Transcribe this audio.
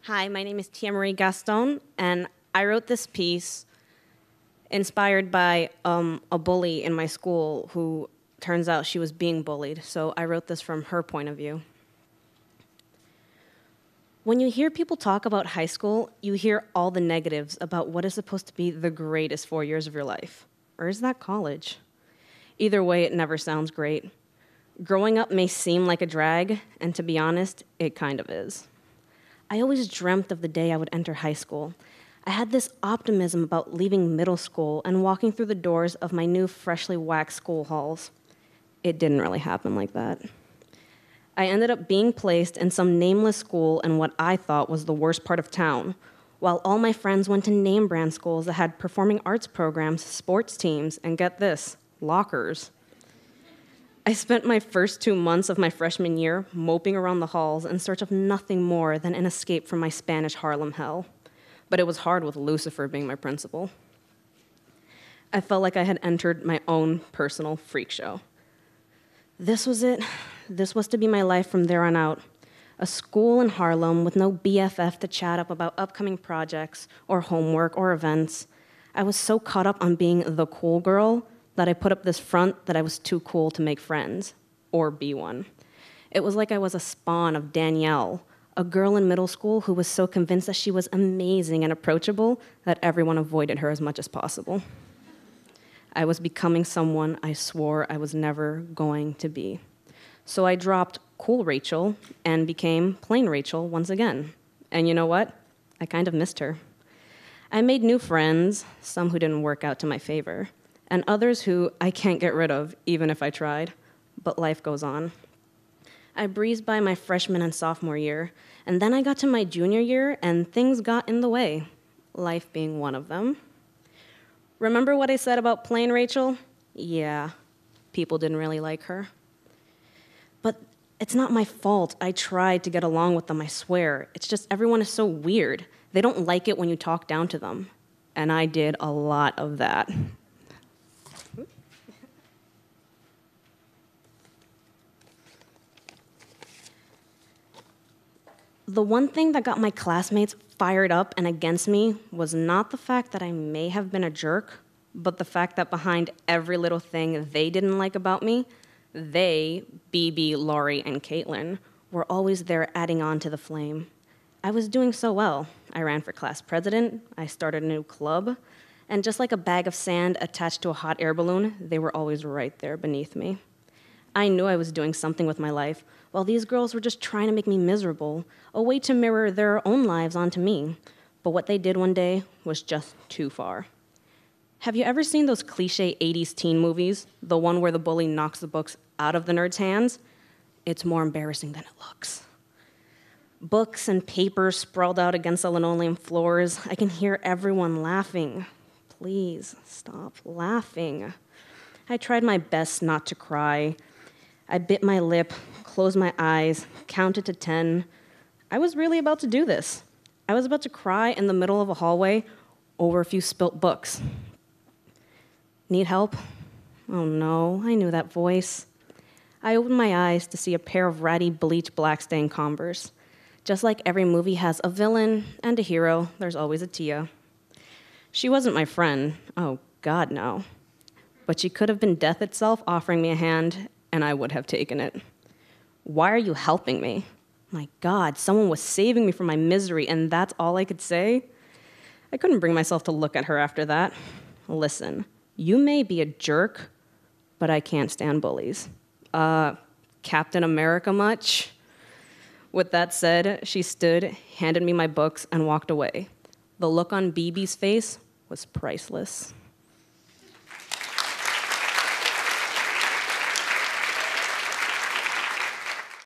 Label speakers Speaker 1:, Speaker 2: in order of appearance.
Speaker 1: Hi, my name is Teamare Gaston, and I wrote this piece inspired by a bully in my school who turns out she was being bullied. So I wrote this from her point of view. When you hear people talk about high school, you hear all the negatives about what is supposed to be the greatest 4 years of your life. Or is that college? Either way, it never sounds great. Growing up may seem like a drag, and to be honest, it kind of is. I always dreamt of the day I would enter high school. I had this optimism about leaving middle school and walking through the doors of my new freshly waxed school halls. It didn't really happen like that. I ended up being placed in some nameless school in what I thought was the worst part of town, while all my friends went to name brand schools that had performing arts programs, sports teams, and get this, lockers. I spent my first 2 months of my freshman year moping around the halls in search of nothing more than an escape from my Spanish Harlem hell. But it was hard with Lucifer being my principal. I felt like I had entered my own personal freak show. This was it. This was to be my life from there on out. A school in Harlem with no BFF to chat up about upcoming projects or homework or events. I was so caught up on being the cool girl that I put up this front that I was too cool to make friends, or be one. It was like I was a spawn of Danielle, a girl in middle school who was so convinced that she was amazing and approachable that everyone avoided her as much as possible. I was becoming someone I swore I was never going to be. So I dropped cool Rachel and became plain Rachel once again. And you know what? I kind of missed her. I made new friends, some who didn't work out to my favor, and others who I can't get rid of, even if I tried. But life goes on. I breezed by my freshman and sophomore year, and then I got to my junior year, and things got in the way, life being one of them. Remember what I said about plain Rachel? Yeah, people didn't really like her. But it's not my fault. I tried to get along with them, I swear. It's just everyone is so weird. They don't like it when you talk down to them. And I did a lot of that. The one thing that got my classmates fired up and against me was not the fact that I may have been a jerk, but the fact that behind every little thing they didn't like about me, they, BB, Laurie, and Caitlin, were always there adding on to the flame. I was doing so well. I ran for class president, I started a new club, and just like a bag of sand attached to a hot air balloon, they were always right there beneath me. I knew I was doing something with my life, while these girls were just trying to make me miserable, a way to mirror their own lives onto me. But what they did one day was just too far. Have you ever seen those cliche 80s teen movies? The one where the bully knocks the books out of the nerd's hands? It's more embarrassing than it looks. Books and papers sprawled out against the linoleum floors. I can hear everyone laughing. Please stop laughing. I tried my best not to cry. I bit my lip, closed my eyes, counted to 10. I was really about to do this. I was about to cry in the middle of a hallway over a few spilt books. Need help? Oh no, I knew that voice. I opened my eyes to see a pair of ratty bleach black stained Converse. Just like every movie has a villain and a hero, there's always a Tia. She wasn't my friend. Oh, God, no. But she could have been death itself offering me a hand, and I would have taken it. Why are you helping me? My God, someone was saving me from my misery, and that's all I could say? I couldn't bring myself to look at her after that. Listen, you may be a jerk, but I can't stand bullies. Captain America much? With that said, she stood, handed me my books, and walked away. The look on BB's face was priceless.